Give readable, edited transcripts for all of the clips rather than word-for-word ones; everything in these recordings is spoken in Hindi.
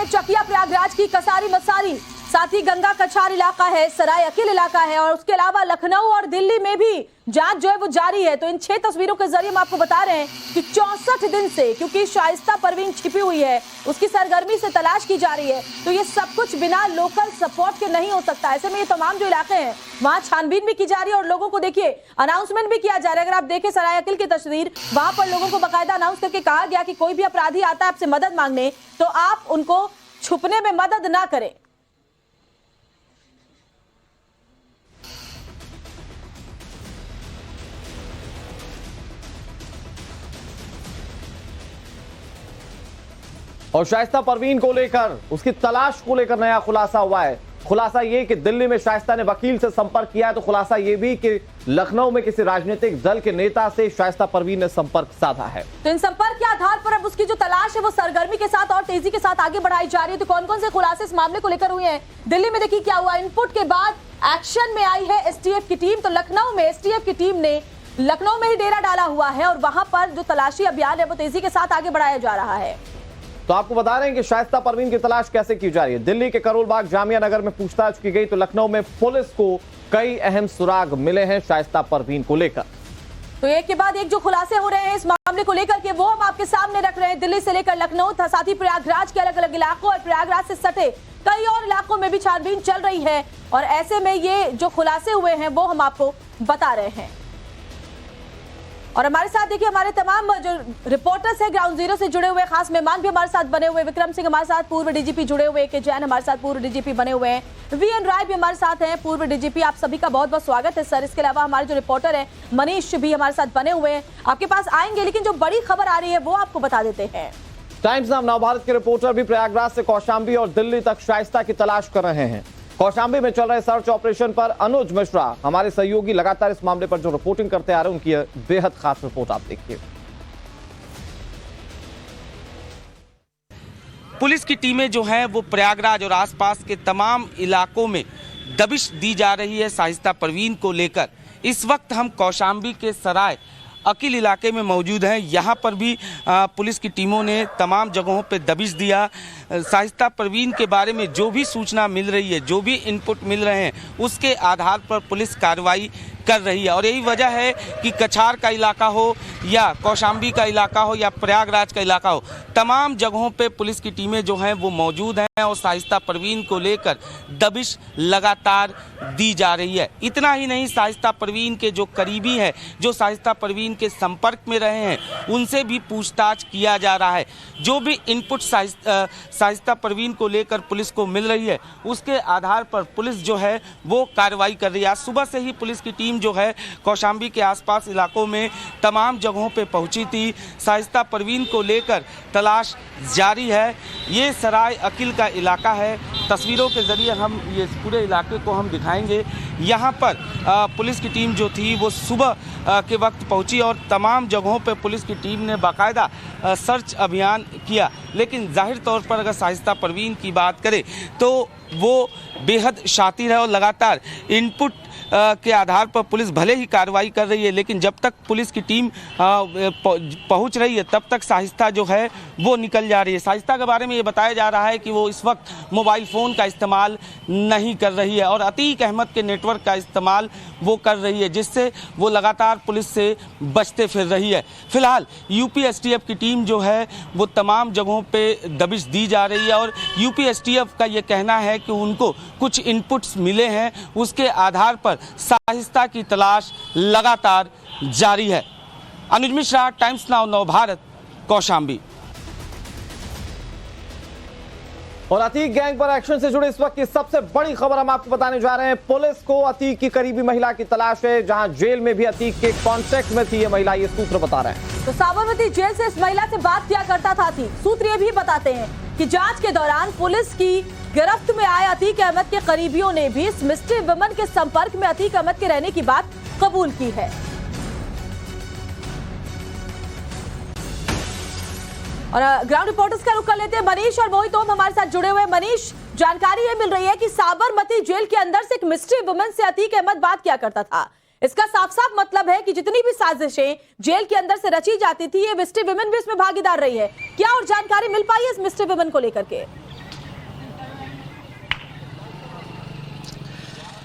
हैं चकिया प्रयागराज की कसारी मसारी, साथ ही गंगा कछार इलाका है, सराय अकील इलाका है और उसके अलावा लखनऊ और दिल्ली में भी जांच जो है वो जारी है। तो इन 6 तस्वीरों के जरिए हम आपको बता रहे हैं कि 64 दिन से, क्योंकि शाइस्ता परवीन छिपी हुई है, उसकी सरगर्मी से तलाश की जा रही है, तो ये सब कुछ बिना लोकल सपोर्ट के नहीं हो सकता। ऐसे में ये तमाम जो इलाके हैं वहां छानबीन भी की जा रही है और लोगों को देखिए अनाउंसमेंट भी किया जा रहा है। अगर आप देखें सराय अकील की तस्वीर, वहां पर लोगों को बाकायदा अनाउंस करके कहा गया कि कोई भी अपराधी आता है आपसे मदद मांगने तो आप उनको छुपने में मदद ना करें। और शाइस्ता परवीन को लेकर, उसकी तलाश को लेकर नया खुलासा हुआ है। खुलासा ये कि दिल्ली में शाइस्ता ने वकील से संपर्क किया है, तो खुलासा ये भी कि लखनऊ में किसी राजनीतिक दल के नेता से शाइस्ता परवीन ने संपर्क साधा है। तो इन संपर्क के आधार पर अब उसकी जो तलाश है वो सरगर्मी के साथ और तेजी के साथ आगे बढ़ाई जा रही है। तो कौन कौन से खुलासे इस मामले को लेकर हुए हैं दिल्ली में, देखिए क्या हुआ। इनपुट के बाद एक्शन में आई है एसटीएफ की टीम। तो लखनऊ में एसटीएफ की टीम ने लखनऊ में ही डेरा डाला हुआ है और वहां पर जो तलाशी अभियान है वो तेजी के साथ आगे बढ़ाया जा रहा है। तो आपको बता रहे हैं कि शाइस्ता परवीन की तलाश कैसे की जा रही है। दिल्ली के करोल बाग जामिया नगर में पूछताछ की गई तो लखनऊ में पुलिस को कई अहम सुराग मिले हैं शाइस्ता परवीन को लेकर। तो एक के बाद एक जो खुलासे हो रहे हैं इस मामले को लेकर के वो हम आपके सामने रख रहे हैं। दिल्ली से लेकर लखनऊ था, साथ ही प्रयागराज के अलग अलग इलाकों और प्रयागराज से सटे कई और इलाकों में भी छानबीन चल रही है और ऐसे में ये जो खुलासे हुए हैं वो हम आपको बता रहे हैं। और हमारे साथ देखिए हमारे तमाम जो रिपोर्टर्स हैं ग्राउंड जीरो से जुड़े हुए, खास मेहमान भी हमारे साथ बने हुए। विक्रम सिंह हमारे साथ, पूर्व डीजीपी जुड़े हुए, के जैन हमारे साथ पूर्व डीजीपी बने हुए हैं, वीएन राय भी हमारे साथ हैं पूर्व डीजीपी। आप सभी का बहुत बहुत स्वागत है सर। इसके अलावा हमारे जो रिपोर्टर है मनीष भी हमारे साथ बने हुए हैं, आपके पास आएंगे, लेकिन जो बड़ी खबर आ रही है वो आपको बता देते हैं। टाइम्स नाम नवभारत के रिपोर्टर भी प्रयागराज से कौशाम्बी और दिल्ली तक शाइस्ता की तलाश कर रहे हैं। कौशाम्बी में चल रहे सर्च ऑपरेशन पर अनुज मिश्रा हमारे सहयोगी लगातार इस मामले पर जो रिपोर्टिंग करते आ रहे हैं, उनकी बेहद खास रिपोर्ट आप देखिए। पुलिस की टीमें जो हैं वो प्रयागराज और आसपास के तमाम इलाकों में दबिश दी जा रही है शाइस्ता परवीन को लेकर। इस वक्त हम कौशाम्बी के सराय अकील इलाके में मौजूद हैं। यहाँ पर भी पुलिस की टीमों ने तमाम जगहों पे दबिश दिया। शाइस्ता परवीन के बारे में जो भी सूचना मिल रही है, जो भी इनपुट मिल रहे हैं, उसके आधार पर पुलिस कार्रवाई कर रही है। और यही वजह है कि कछार का इलाका हो या कौशाम्बी का इलाका हो या प्रयागराज का इलाका हो, तमाम जगहों पे पुलिस की टीमें जो हैं वो मौजूद हैं और शाइस्ता परवीन को लेकर दबिश लगातार दी जा रही है। इतना ही नहीं, शाइस्ता परवीन के जो करीबी हैं, जो शाइस्ता परवीन के संपर्क में रहे हैं, उनसे भी पूछताछ किया जा रहा है। जो भी इनपुट शाइस्ता परवीन को लेकर पुलिस को मिल रही है, उसके आधार पर पुलिस जो है वो कार्रवाई कर रही है। आज सुबह से ही पुलिस की टीम जो है कौशाम्बी के आसपास इलाकों में तमाम जगहों पे पहुंची थी। शाइस्ता परवीन को लेकर तलाश जारी है। ये सराय अकील का इलाका है। तस्वीरों के जरिए हम ये पूरे इलाके को हम दिखाएंगे। यहाँ पर पुलिस की टीम जो थी वो सुबह के वक्त पहुंची और तमाम जगहों पे पुलिस की टीम ने बाकायदा सर्च अभियान किया। लेकिन जाहिर तौर पर अगर शाइस्ता परवीन की बात करें तो वो बेहद शातिर है और लगातार इनपुट के आधार पर पुलिस भले ही कार्रवाई कर रही है, लेकिन जब तक पुलिस की टीम पहुंच रही है तब तक शाइस्ता जो है वो निकल जा रही है। शाइस्ता के बारे में ये बताया जा रहा है कि वो इस वक्त मोबाइल फ़ोन का इस्तेमाल नहीं कर रही है और अतीक अहमद के नेटवर्क का इस्तेमाल वो कर रही है, जिससे वो लगातार पुलिस से बचते फिर रही है। फिलहाल यूपी एसटीएफ की टीम जो है वो तमाम जगहों पे दबिश दी जा रही है और यूपी एसटीएफ का ये कहना है कि उनको कुछ इनपुट्स मिले हैं, उसके आधार पर शाइस्ता की तलाश लगातार जारी है। अनुज मिश्रा, टाइम्स नाउ नवभारत, कौशाम्बी। और अतीक गैंग पर एक्शन से जुड़े इस वक्त की सबसे बड़ी खबर हम आपको बताने जा रहे हैं। पुलिस को अतीक की करीबी महिला की तलाश है, जहां जेल में भी अतीक के कांटेक्ट में थी ये महिला, ये सूत्र बता रहे हैं। तो साबरमती जेल से इस महिला से बात किया करता था अतीक। सूत्र ये भी बताते हैं कि जांच के दौरान पुलिस की गिरफ्त में आए अतीक अहमद के करीबियों ने भी इस मिस्ट्री वुमन के संपर्क में अतीक अहमद के रहने की बात कबूल की है। और ग्राउंड रिपोर्टर्स का रुख कर लेते हैं। मनीष और मोहित ओम हमारे साथ जुड़े हुए। मनीष, जानकारी ये मिल रही है कि साबरमती जेल के अंदर से एक मिस्ट्री वुमन से अतीक अहमद बात किया करता था। इसका साफ साफ मतलब है कि जितनी भी साजिशें जेल के अंदर से रची जाती थी, ये मिस्ट्री वुमन भी इसमें भागीदार रही है। क्या और जानकारी मिल पाई है इस मिस्ट्री वुमन को लेकर के?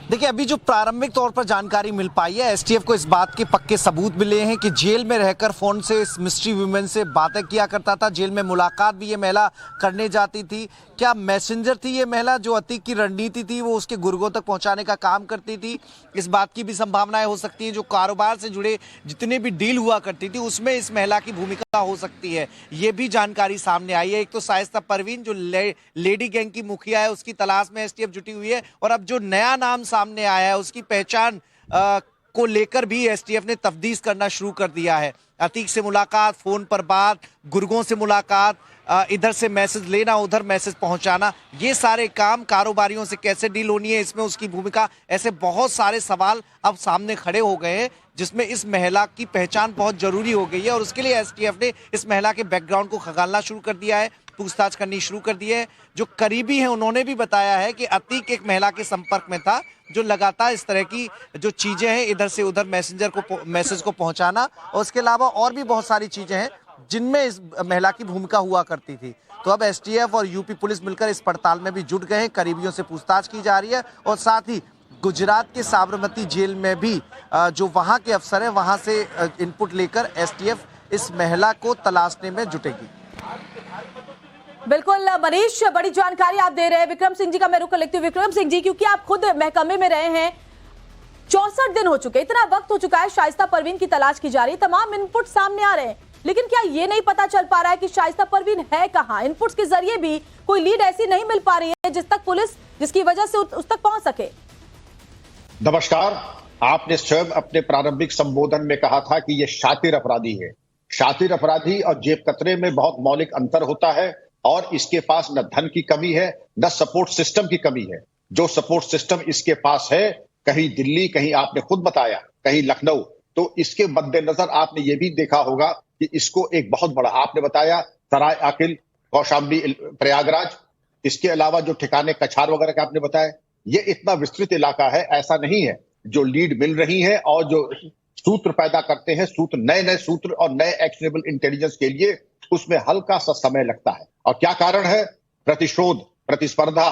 देखिए, अभी जो प्रारंभिक तौर पर जानकारी मिल पाई है, एसटीएफ को इस बात के पक्के सबूत मिले हैं कि जेल में रहकर फोन से इस मिस्ट्री वुमेन से बातें किया करता था। जेल में मुलाकात भी ये महिला करने जाती थी। क्या मैसेंजर थी ये महिला? जो अतीक की रणनीति थी वो उसके गुर्गों तक पहुंचाने का काम करती थी। इस बात की भी संभावनाएं हो सकती हैं, जो कारोबार से जुड़े जितने भी डील हुआ करती थी उसमें इस महिला की भूमिका हो सकती है। ये भी जानकारी सामने आई है। एक तो शाइस्ता परवीन जो लेडी गैंग की मुखिया है, उसकी तलाश में एसटीएफ जुटी हुई है, और अब जो नया नाम सामने आया है उसकी पहचान को लेकर भी एसटीएफ ने तफ्तीश करना शुरू कर दिया है। अतीक से मुलाकात, फोन पर बात, गुर्गों से मुलाकात, इधर से मैसेज लेना, उधर मैसेज पहुंचाना, ये सारे काम कारोबारियों से कैसे डील होनी है, इसमें उसकी भूमिका, ऐसे बहुत सारे सवाल अब सामने खड़े हो गए हैं, जिसमें इस महिला की पहचान बहुत जरूरी हो गई है। और उसके लिए एसटीएफ ने इस महिला के बैकग्राउंड को खंगालना शुरू कर दिया है, पूछताछ करनी शुरू कर दी है। जो करीबी हैं उन्होंने भी बताया है कि अतीक एक महिला के संपर्क में था, जो लगातार इस तरह की जो चीजें हैं इधर से उधर मैसेज को पहुंचाना, और उसके अलावा और भी बहुत सारी चीजें हैं जिनमें इस महिला की भूमिका हुआ करती थी। तो अब एसटीएफ और यूपी पुलिस मिलकर इस पड़ताल में भी जुट गए हैं। करीबियों से पूछताछ की जा रही है, और साथ ही गुजरात के साबरमती जेल में भी जो वहां के अफसर हैं वहां से इनपुट लेकर एसटीएफ इस महिला को तलाशने में जुटेगी। बिल्कुल मनीष, बड़ी जानकारी आप दे रहे हैं। विक्रम सिंह जी का मैं रुख लेती हूँ। विक्रम सिंह जी, क्योंकि आप खुद महकमे में रहे हैं, 64 दिन हो चुके, इतना वक्त हो चुका है, शाइस्ता परवीन की तलाश की जा रही है, तमाम इनपुट सामने आ रहे हैं, लेकिन क्या ये नहीं पता चल पा रहा है कि शाइस्ता परवीन है कहां? इनपुट्स के जरिए भी कोई लीड ऐसी नहीं मिल पा रही है जिसकी वजह से उस तक पहुंच सके। नमस्कार। आपने स्वयं अपने प्रारंभिक संबोधन में कहा था कि यह शातिर अपराधी है। शातिर अपराधी और जेब कतरे में बहुत मौलिक अंतर होता है, और इसके पास न धन की कमी है, न सपोर्ट सिस्टम की कमी है। जो सपोर्ट सिस्टम इसके पास है, कहीं दिल्ली, कहीं आपने खुद बताया कहीं लखनऊ, तो इसके मद्देनजर आपने ये भी देखा होगा कि इसको एक बहुत बड़ा, आपने बताया सराय आकिल, कौशाम्बी, प्रयागराज, इसके अलावा जो ठिकाने कछार वगैरह के आपने बताया, ये इतना विस्तृत इलाका है। ऐसा नहीं है, जो लीड मिल रही है और जो सूत्र पैदा करते हैं, सूत्र, नए नए सूत्र और नए एक्शनेबल इंटेलिजेंस के लिए, उसमें हल्का सा समय लगता है। और क्या कारण है? प्रतिशोध, प्रतिस्पर्धा,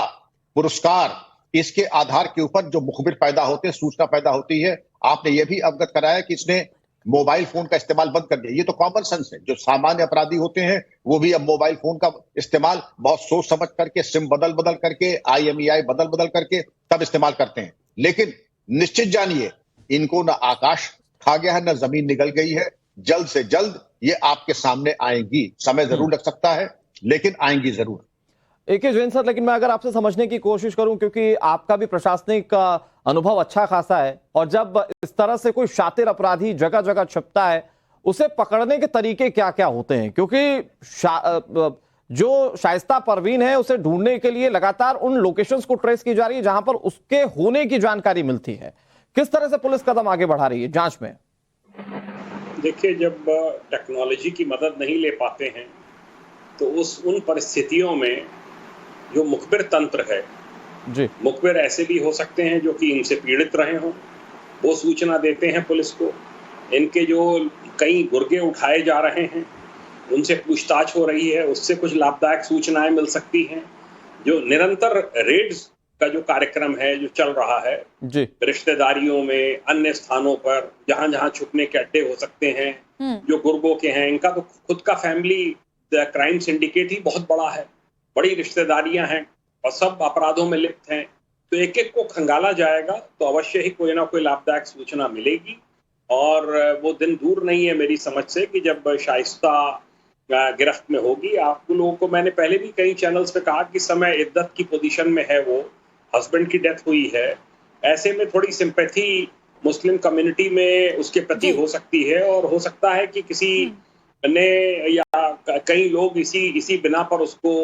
पुरस्कार, इसके आधार के ऊपर जो मुखबिर पैदा होते हैं, सूचना पैदा होती है। आपने ये भी अवगत कराया कि इसने मोबाइल फोन का इस्तेमाल बंद कर दिया। ये तो कॉमन सेंस है। जो सामान्य अपराधी होते हैं वो भी अब मोबाइल फोन का इस्तेमाल बहुत सोच समझ करके, सिम बदल बदल करके, IMEI बदल बदल करके तब इस्तेमाल करते हैं। लेकिन निश्चित जानिए, इनको न आकाश खा गया है, न जमीन निगल गई है। जल्द से जल्द ये आपके सामने आएंगी। समय जरूर लग सकता है, लेकिन आएंगी जरूर। AK जैन सर, लेकिन मैं अगर आपसे समझने की कोशिश करूं, क्योंकि आपका भी प्रशासनिक अनुभव अच्छा खासा है, और जब इस तरह से कोई शातिर अपराधी जगह जगह छिपता है, उसे पकड़ने के तरीके क्या क्या होते हैं? क्योंकि जो शाइस्ता परवीन है उसे ढूंढने के लिए लगातार उन लोकेशंस को ट्रेस की जा रही है जहां पर उसके होने की जानकारी मिलती है। किस तरह से पुलिस कदम आगे बढ़ा रही है जांच में? देखिए, जब टेक्नोलॉजी की मदद नहीं ले पाते हैं तो उन परिस्थितियों में जो मुखबिर तंत्र है जी, मुखबिर ऐसे भी हो सकते हैं जो कि इनसे पीड़ित रहे हों, वो सूचना देते हैं पुलिस को। इनके जो कई गुर्गे उठाए जा रहे हैं, उनसे पूछताछ हो रही है, उससे कुछ लाभदायक सूचनाएं मिल सकती हैं। जो निरंतर रेड्स का जो कार्यक्रम है जो चल रहा है जी, रिश्तेदारियों में, अन्य स्थानों पर जहां जहां छुपने के अड्डे हो सकते हैं, जो गुर्गों के हैं, इनका तो खुद का फैमिली क्राइम सिंडिकेट ही बहुत बड़ा है, बड़ी रिश्तेदारियां हैं और सब अपराधों में लिप्त हैं। तो एक एक को खंगाला जाएगा तो अवश्य ही कोई ना कोई लाभदायक सूचना मिलेगी। और वो दिन दूर नहीं है मेरी समझ से कि जब शाइस्ता गिरफ्त में होगी। आप लोगों को मैंने पहले भी कई चैनल्स पे कहा कि समय इद्दत की पोजीशन में है, वो हस्बैंड की डेथ हुई है, ऐसे में थोड़ी सिंपैथी मुस्लिम कम्युनिटी में उसके प्रति हो सकती है, और हो सकता है कि किसी ने या कई लोग इसी बिना पर उसको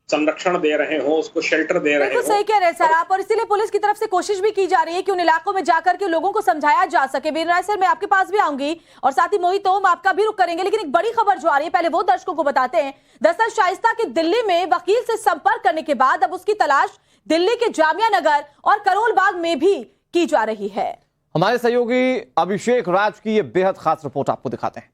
संरक्षण दे रहे हो, उसको शेल्टर दे रहे हो। सही कह रहे हैं सर आप, और इसीलिए पुलिस की तरफ से कोशिश भी की जा रही है कि उन इलाकों में जाकर के लोगों को समझाया जा सके। वीरराय सर, मैं आपके पास भी आऊंगी और साथ ही मोहित ओम आपका भी रुख करेंगे, लेकिन एक बड़ी खबर जो आ रही है पहले वो दर्शकों को बताते हैं। दरअसल शाइस्ता के दिल्ली में वकील से संपर्क करने के बाद अब उसकी तलाश दिल्ली के जामिया नगर और करोल बाग में भी की जा रही है। हमारे सहयोगी अभिषेक राज की यह बेहद खास रिपोर्ट आपको दिखाते हैं।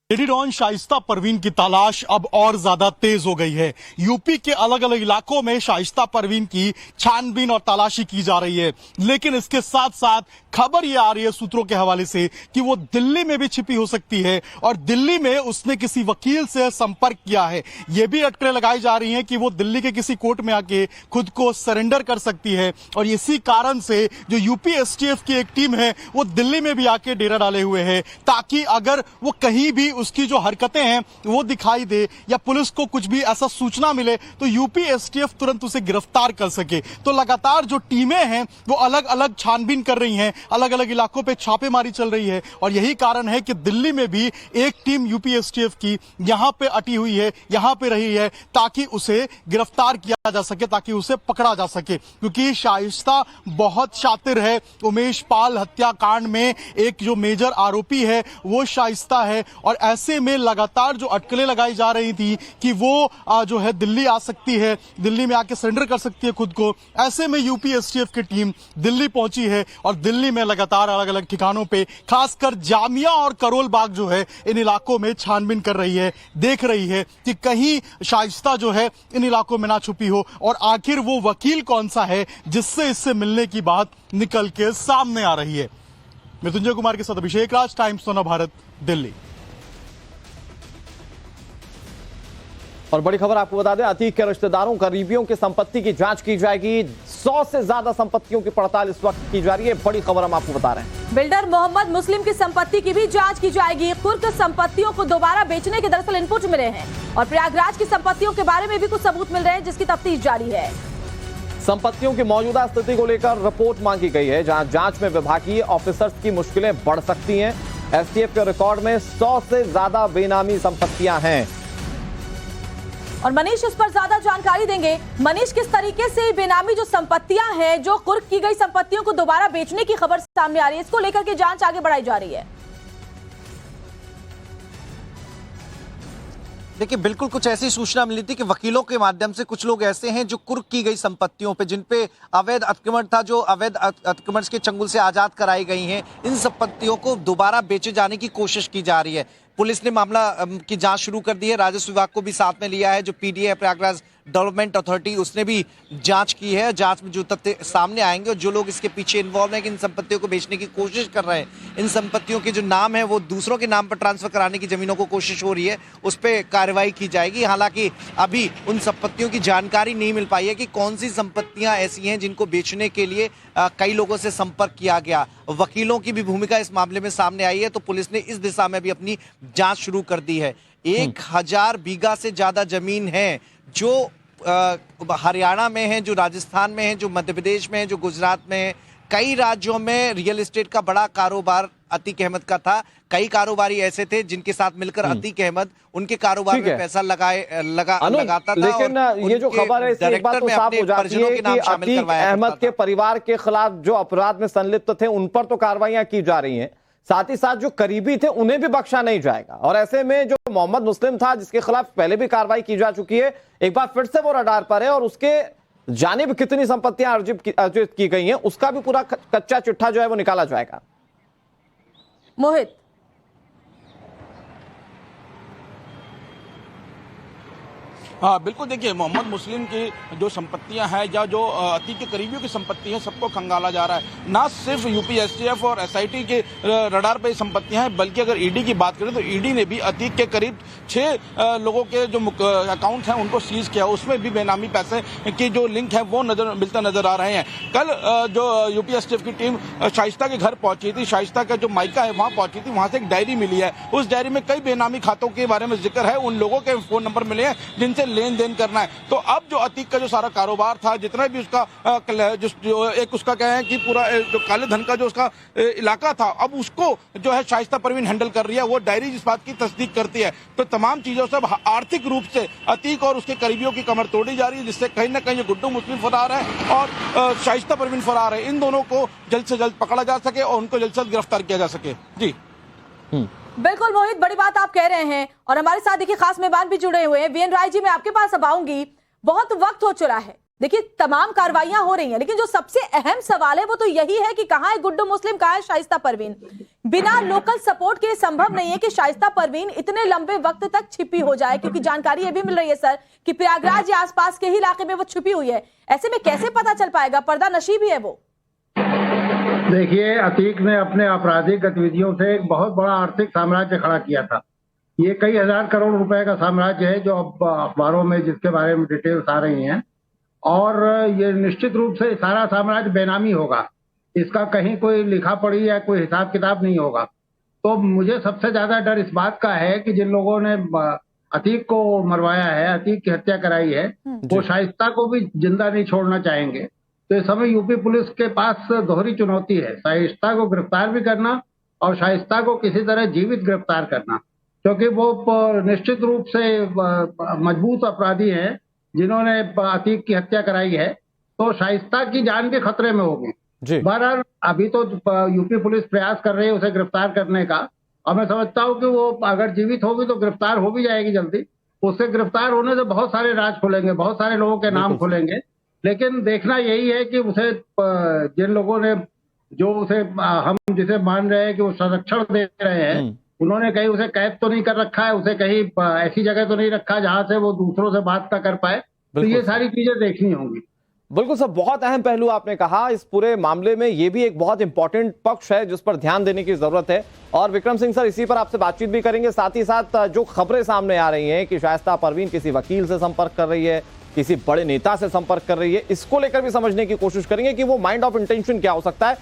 लेडी डॉन शाइस्ता परवीन की तलाश अब और ज्यादा तेज हो गई है। यूपी के अलग अलग इलाकों में शाइस्ता परवीन की छानबीन और तलाशी की जा रही है, लेकिन इसके साथ साथ खबर ये आ रही है सूत्रों के हवाले से कि वो दिल्ली में भी छिपी हो सकती है और दिल्ली में उसने किसी वकील से संपर्क किया है। ये भी अटकलें लगाई जा रही हैं कि वो दिल्ली के किसी कोर्ट में आके खुद को सरेंडर कर सकती है और इसी कारण से जो यूपी एसटीएफ की एक टीम है वो दिल्ली में भी आके डेरा डाले हुए है, ताकि अगर वो कहीं भी उसकी जो हरकतें हैं वो दिखाई दे या पुलिस को कुछ भी ऐसा सूचना मिले तो यूपी एसटीएफ तुरंत उसे गिरफ्तार कर सके। तो लगातार जो टीमें हैं वो अलग अलग छानबीन कर रही हैं, अलग अलग इलाकों पे छापेमारी चल रही है और यही कारण है कि दिल्ली में भी एक टीम यूपी एसटीएफ की यहां पे अटी हुई है, यहां पे रही है ताकि उसे गिरफ्तार किया जा सके, ताकि उसे पकड़ा जा सके, क्योंकि शाइस्ता बहुत शातिर है। उमेश पाल हत्याकांड में एक जो मेजर आरोपी है वो शाइस्ता है और ऐसे में लगातार जो अटकलें लगाई जा रही थी कि वो जो है दिल्ली आ सकती है, दिल्ली में आके सरेंडर कर सकती है खुद को, ऐसे में यूपी एसटीएफ की टीम दिल्ली पहुंची है और दिल्ली में लगातार अलग अलग ठिकानों पे खासकर जामिया और करोल बाग जो है इन इलाकों में छानबीन कर रही है, देख रही है कि कहीं शाइस्ता जो है इन इलाकों में ना छुपी हो और आखिर वो वकील कौन सा है जिससे इससे मिलने की बात निकल के सामने आ रही है। मृत्युंजय कुमार के साथ अभिषेक राज, टाइम्स सोना भारत, दिल्ली। और बड़ी खबर आपको बता दें, अतीक के रिश्तेदारों करीबियों की संपत्ति की जांच की जाएगी। 100 से ज्यादा संपत्तियों की पड़ताल इस वक्त की जा रही है। बड़ी खबर हम आपको बता रहे हैं। बिल्डर मोहम्मद मुस्लिम की संपत्ति की भी जांच की जाएगी। कुर्क संपत्तियों को दोबारा बेचने के दरअसल इनपुट मिले हैं और प्रयागराज की संपत्तियों के बारे में भी कुछ सबूत मिल रहे हैं जिसकी तफ्तीश जारी है। संपत्तियों की मौजूदा स्थिति को लेकर रिपोर्ट मांगी गई है, जहां जांच में विभागीय ऑफिसर्स की मुश्किलें बढ़ सकती हैं। एसटीएफ के रिकॉर्ड में 100 से ज्यादा बेनामी संपत्तियां हैं और मनीष इस पर ज्यादा जानकारी देंगे। मनीष, किस तरीके से बेनामी जो संपत्तियां हैं, जो कुर्क की गई संपत्तियों को दोबारा बेचने की खबर सामने आ रही है, इसको लेकर के जांच आगे बढ़ाई जा रही है? देखिए, बिल्कुल कुछ ऐसी सूचना मिली थी कि वकीलों के माध्यम से कुछ लोग ऐसे हैं जो कुर्क की गई संपत्तियों पे, जिन पे अवैध अतिक्रमण था, जो अवैध अतिक्रमण के चंगुल से आजाद कराई गई हैं, इन संपत्तियों को दोबारा बेचे जाने की कोशिश की जा रही है। पुलिस ने मामला की जांच शुरू कर दी है, राजस्व विभाग को भी साथ में लिया है। जो पीडीए प्रयागराज डेवलपमेंट अथॉरिटी, उसने भी जांच की है। जांच में जो तथ्य सामने आएंगे और जो लोग इसके पीछे इन्वॉल्व हैं कि इन संपत्तियों को बेचने की कोशिश कर रहे हैं, इन संपत्तियों के जो नाम है वो दूसरों के नाम पर ट्रांसफर कराने की जमीनों को कोशिश हो रही है, उस पर कार्रवाई की जाएगी। हालांकि अभी उन संपत्तियों की जानकारी नहीं मिल पाई है कि कौन सी संपत्तियां ऐसी हैं जिनको बेचने के लिए कई लोगों से संपर्क किया गया। वकीलों की भी भूमिका इस मामले में सामने आई है, तो पुलिस ने इस दिशा में भी अपनी जांच शुरू कर दी है। 1000 बीघा से ज्यादा जमीन है जो हरियाणा में है, जो राजस्थान में है, जो मध्य प्रदेश में है, जो गुजरात में है। कई राज्यों में रियल एस्टेट का बड़ा कारोबार अतीक अहमद का था। कई कारोबारी ऐसे थे जिनके साथ मिलकर अतीक अहमद उनके कारोबार में पैसा लगाता था। लेकिन ये जो खबर है इससे एक बात तो साफ हो जाती है कि अतीक अहमद के परिवार के खिलाफ जो अपराध में संलिप्त थे उन पर तो कार्रवाइयां की जा रही हैं, साथ ही साथ जो करीबी थे उन्हें भी बख्शा नहीं जाएगा। और ऐसे में जो मोहम्मद मुस्लिम था, जिसके खिलाफ पहले भी कार्रवाई की जा चुकी है, एक बार फिर से वो रडार पर है और उसके जानिब कितनी संपत्तियां अर्जित की गई हैं उसका भी पूरा कच्चा चिट्ठा जो है वो निकाला जाएगा। मोहित, हाँ बिल्कुल, देखिए मोहम्मद मुस्लिम की जो संपत्तियां हैं या जो अतीक के करीबियों की संपत्ति है, सबको खंगाला जा रहा है। ना सिर्फ यूपी एसटीएफ और एसआईटी के रडार पे संपत्तियां हैं, बल्कि अगर ईडी की बात करें तो ईडी ने भी अतीक के करीब 6 लोगों के जो अकाउंट हैं उनको सीज किया। उसमें भी बेनामी पैसे की जो लिंक है वो मिलता नजर आ रहे हैं। कल जो यूपी एसटीएफ की टीम शाइस्ता के घर पहुंची थी, शाइस्ता का जो मायका है वहां पहुंची थी, वहां से एक डायरी मिली है। उस डायरी में कई बेनामी खातों के बारे में जिक्र है, उन लोगों के फोन नंबर मिले हैं जिनसे लेन देन करना है। तो अब जो अतीक का जो सारा कारोबार था, जितना भी उसका जो एक उसका कहें कि पूरा जो काले धन का जो उसका इलाका था, अब उसको जो है शाइस्ता परवीन हैंडल कर रही है। वो डायरी जिस बात की तस्दीक करती है, तो तमाम चीजों से आर्थिक रूप से अतीक और उसके करीबियों की कमर तोड़ी जा रही है, जिससे कहीं ना कहीं गुड्डू मुस्लिम फरार है और शाइस्ता परवीन फरार है। इन दोनों को जल्द से जल्द पकड़ा जा सके और उनको जल्द से जल्द गिरफ्तार किया जा सके। जी बिल्कुल मोहित, बड़ी बात आप कह रहे हैं और हमारे साथ देखिए खास मेहमान भी जुड़े हुए हैं। वीएन राय जी, मैं आपके पास अब आऊंगी। बहुत वक्त हो चुका है, देखिए तमाम कार्रवाइयां हो रही हैं, लेकिन जो सबसे अहम सवाल है वो तो यही है कि कहां है गुड्डू मुस्लिम, कहां है शाइस्ता परवीन। बिना लोकल सपोर्ट के संभव नहीं है कि शाइस्ता परवीन इतने लंबे वक्त तक छिपी हो जाए, क्योंकि जानकारी ये भी मिल रही है सर कि प्रयागराज या आसपास के ही इलाके में वो छिपी हुई है। ऐसे में कैसे पता चल पाएगा, पर्दा नशी भी है वो। देखिए, अतीक ने अपने आपराधिक गतिविधियों से एक बहुत बड़ा आर्थिक साम्राज्य खड़ा किया था। ये कई हजार करोड़ रुपए का साम्राज्य है जो अब अखबारों में जिसके बारे में डिटेल्स आ रही हैं, और ये निश्चित रूप से सारा साम्राज्य बेनामी होगा, इसका कहीं कोई लिखा पढ़ी या कोई हिसाब किताब नहीं होगा। तो मुझे सबसे ज्यादा डर इस बात का है कि जिन लोगों ने अतीक को मरवाया है, अतीक की हत्या कराई है, वो शाइस्ता को भी जिंदा नहीं छोड़ना चाहेंगे। तो इस समय यूपी पुलिस के पास दोहरी चुनौती है, शाइस्ता को गिरफ्तार भी करना और शाइस्ता को किसी तरह जीवित गिरफ्तार करना, क्योंकि वो निश्चित रूप से मजबूत अपराधी हैं जिन्होंने अतीक की हत्या कराई है। तो शाइस्ता की जान भी खतरे में होगी। बहरहाल अभी तो यूपी पुलिस प्रयास कर रही है उसे गिरफ्तार करने का, और मैं समझता हूँ कि वो अगर जीवित होगी तो गिरफ्तार हो भी जाएगी जल्दी। उससे गिरफ्तार होने से बहुत सारे राज खुलेंगे, बहुत सारे लोगों के नाम खुलेंगे। लेकिन देखना यही है कि उसे जिन लोगों ने जो उसे हम जिसे मान रहे हैं कि वो संरक्षण दे रहे हैं, उन्होंने कहीं उसे कैद तो नहीं कर रखा है, उसे कहीं ऐसी जगह तो नहीं रखा जहां से वो दूसरों से बात ना कर पाए। तो ये सारी चीजें देखनी होंगी। बिल्कुल सर, बहुत अहम पहलू आपने कहा। इस पूरे मामले में ये भी एक बहुत इंपॉर्टेंट पक्ष है जिस पर ध्यान देने की जरूरत है। और विक्रम सिंह सर, इसी पर आपसे बातचीत भी करेंगे। साथ ही साथ जो खबरें सामने आ रही हैं कि शाइस्ता परवीन किसी वकील से संपर्क कर रही है, किसी बड़े नेता से संपर्क कर रही है, इसको लेकर भी समझने की कोशिश करेंगे कि वो माइंड ऑफ इंटेंशन क्या हो सकता है।